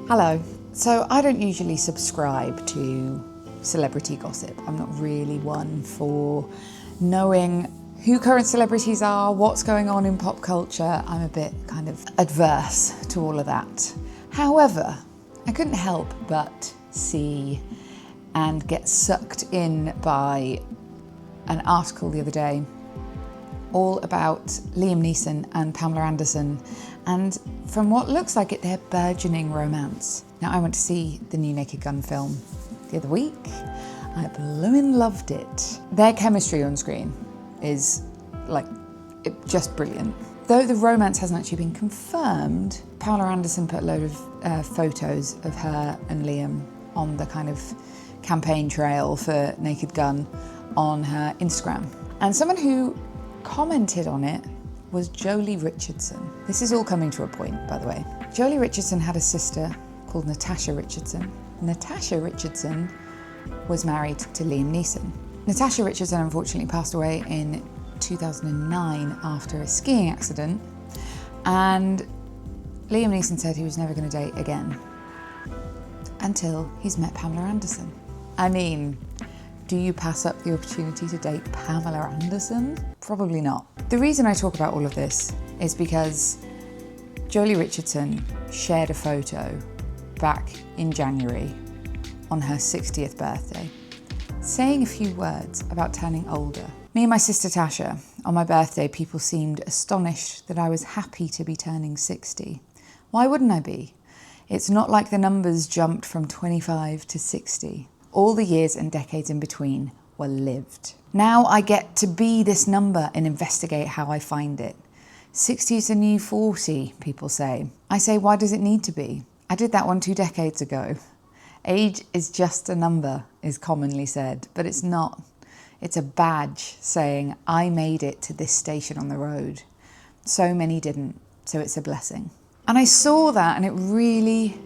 Hello. So I don't usually subscribe to celebrity gossip. I'm not really one for knowing who current celebrities are, what's going on in pop culture. I'm a bit kind of adverse to all of that. However, I couldn't help but see and get sucked in by an article the other day all about Liam Neeson and Pamela Anderson, and from what looks like it, their burgeoning romance. Now, I went to see the new Naked Gun film the other week. I blooming loved it. Their chemistry on screen is just brilliant. Though the romance hasn't actually been confirmed, Pamela Anderson put a load of photos of her and Liam on the kind of campaign trail for Naked Gun on her Instagram. And someone who commented on it was Joely Richardson. This is all coming to a point, by the way. Joely Richardson had a sister called Natasha Richardson. Natasha Richardson was married to Liam Neeson. Natasha Richardson unfortunately passed away in 2009 after a skiing accident, and Liam Neeson said he was never going to date again until he's met Pamela Anderson. I mean, do you pass up the opportunity to date Pamela Anderson? Probably not. The reason I talk about all of this is because Joely Richardson shared a photo back in January on her 60th birthday, saying a few words about turning older. Me and my sister Tasha, on my birthday, people seemed astonished that I was happy to be turning 60. Why wouldn't I be? It's not like the numbers jumped from 25 to 60. All the years and decades in between were lived. Now I get to be this number and investigate how I find it. 60 is the new 40, people say. I say, why does it need to be? I did that one 2 decades ago. Age is just a number, is commonly said, but it's not. It's a badge saying, I made it to this station on the road. So many didn't, so it's a blessing. And I saw that and it really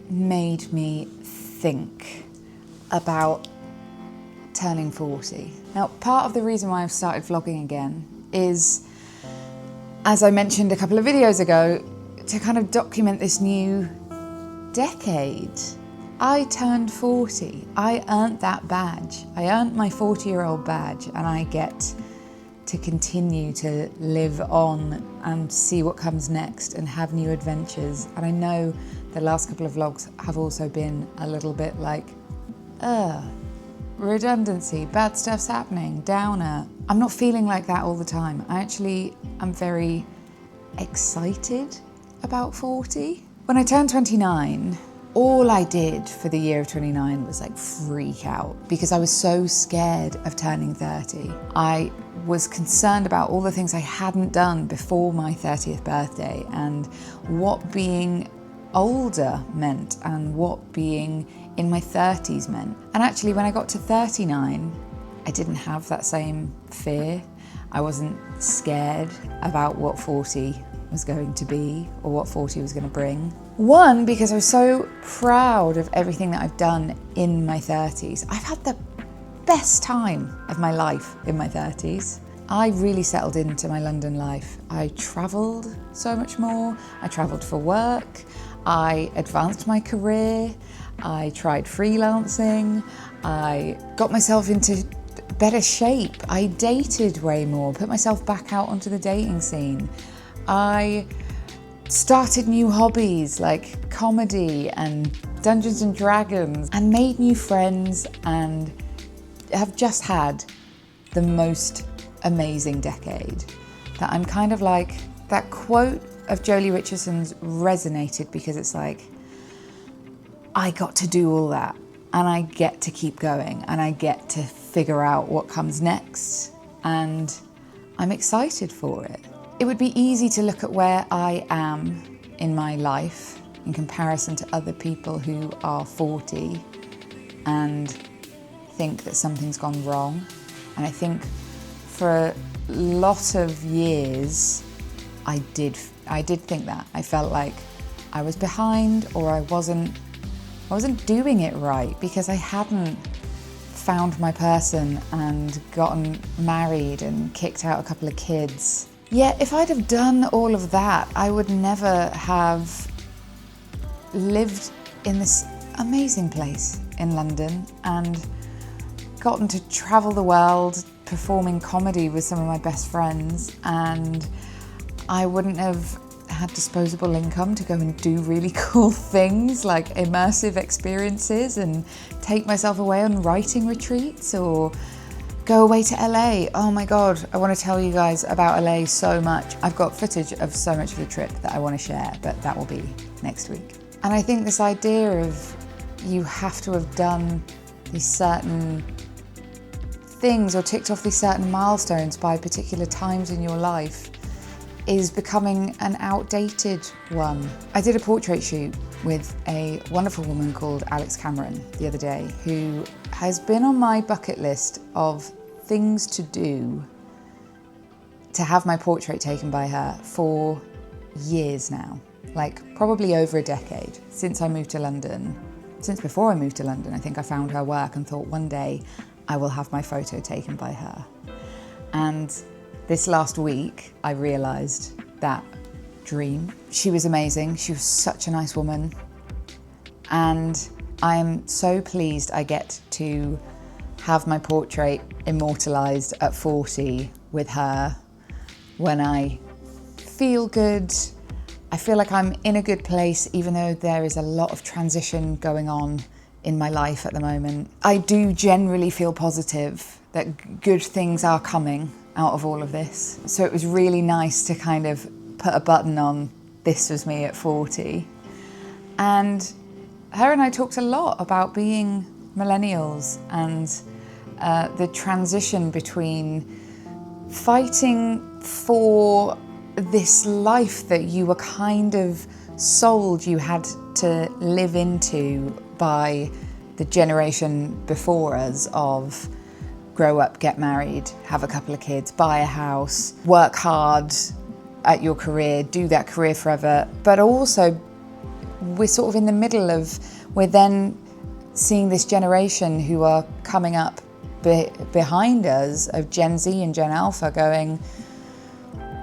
made me think about turning 40. Now, part of the reason why I've started vlogging again is, as I mentioned a couple of videos ago, to kind of document this new decade. I turned 40. I earned that badge. I earned my 40-year-old badge, and I get to continue to live on and see what comes next and have new adventures. And I know the last couple of vlogs have also been a little bit like, redundancy, bad stuff's happening, downer. I'm not feeling like that all the time. I'm very excited about 40. When I turned 29, all I did for the year of 29 was freak out because I was so scared of turning 30. I was concerned about all the things I hadn't done before my 30th birthday and what being older meant and what being in my 30s meant. And actually, when I got to 39, I didn't have that same fear. I wasn't scared about what 40 was going to be or what 40 was going to bring. One, because I was so proud of everything that I've done in my 30s. I've had the best time of my life in my 30s. I really settled into my London life. I travelled so much more. I travelled for work. I advanced my career. I tried freelancing. I got myself into better shape. I dated way more, put myself back out onto the dating scene. I started new hobbies like comedy and Dungeons and Dragons and made new friends and have just had the most amazing decade. That I'm kind of like, that quote of Joely Richardson's resonated because it's like, I got to do all that and I get to keep going and I get to figure out what comes next and I'm excited for it. It would be easy to look at where I am in my life in comparison to other people who are 40 and think that something's gone wrong. And I think for a lot of years, I did think that. I felt like I was behind or I wasn't doing it right because I hadn't found my person and gotten married and kicked out a couple of kids. Yet if I'd have done all of that, I would never have lived in this amazing place in London and gotten to travel the world performing comedy with some of my best friends, and I wouldn't have had disposable income to go and do really cool things like immersive experiences and take myself away on writing retreats or go away to LA. Oh my God, I want to tell you guys about LA so much. I've got footage of so much of the trip that I want to share, but that will be next week. And I think this idea of you have to have done these certain things or ticked off these certain milestones by particular times in your life is becoming an outdated one. I did a portrait shoot with a wonderful woman called Alex Cameron the other day, who has been on my bucket list of things to do to have my portrait taken by her for years now, like probably over a decade since I moved to London. Since before I moved to London, I think I found her work and thought one day I will have my photo taken by her. And this last week, I realised that dream. She was amazing. She was such a nice woman. And I'm so pleased I get to have my portrait immortalised at 40 with her when I feel good. I feel like I'm in a good place, even though there is a lot of transition going on in my life at the moment. I do generally feel positive that good things are coming out of all of this. So it was really nice to kind of put a button on this was me at 40. And her and I talked a lot about being millennials and the transition between fighting for this life that you were kind of sold you had to live into by the generation before us of grow up, get married, have a couple of kids, buy a house, work hard at your career, do that career forever. But also we're sort of in the middle of, we're then seeing this generation who are coming up behind us of Gen Z and Gen Alpha going,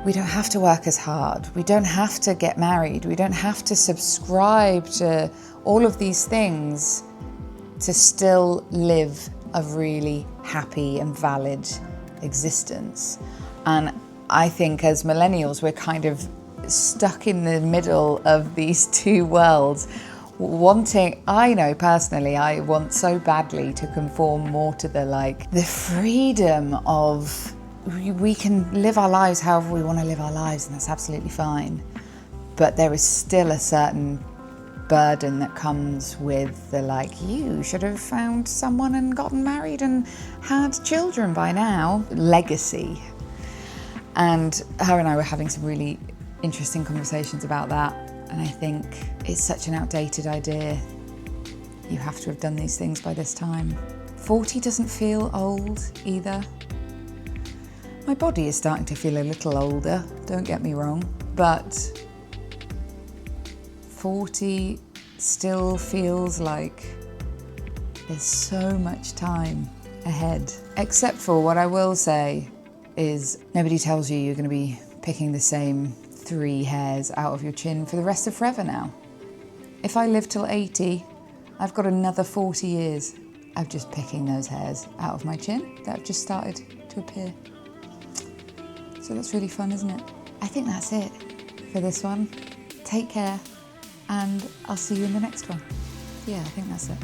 we don't have to work as hard. We don't have to get married. We don't have to subscribe to all of these things to still live a really happy and valid existence. And I think as millennials, we're kind of stuck in the middle of these two worlds. I know personally, I want so badly to conform more to the freedom of we can live our lives however we want to live our lives, and that's absolutely fine. But there is still a certain burden that comes with the you should have found someone and gotten married and had children by now. Legacy. And her and I were having some really interesting conversations about that. And I think it's such an outdated idea. You have to have done these things by this time. 40 doesn't feel old either. My body is starting to feel a little older, don't get me wrong, but 40 still feels like there's so much time ahead. Except for what I will say is nobody tells you you're going to be picking the same 3 hairs out of your chin for the rest of forever now. If I live till 80, I've got another 40 years of just picking those hairs out of my chin that have just started to appear. So that's really fun, isn't it? I think that's it for this one. Take care, and I'll see you in the next one. Yeah, I think that's it.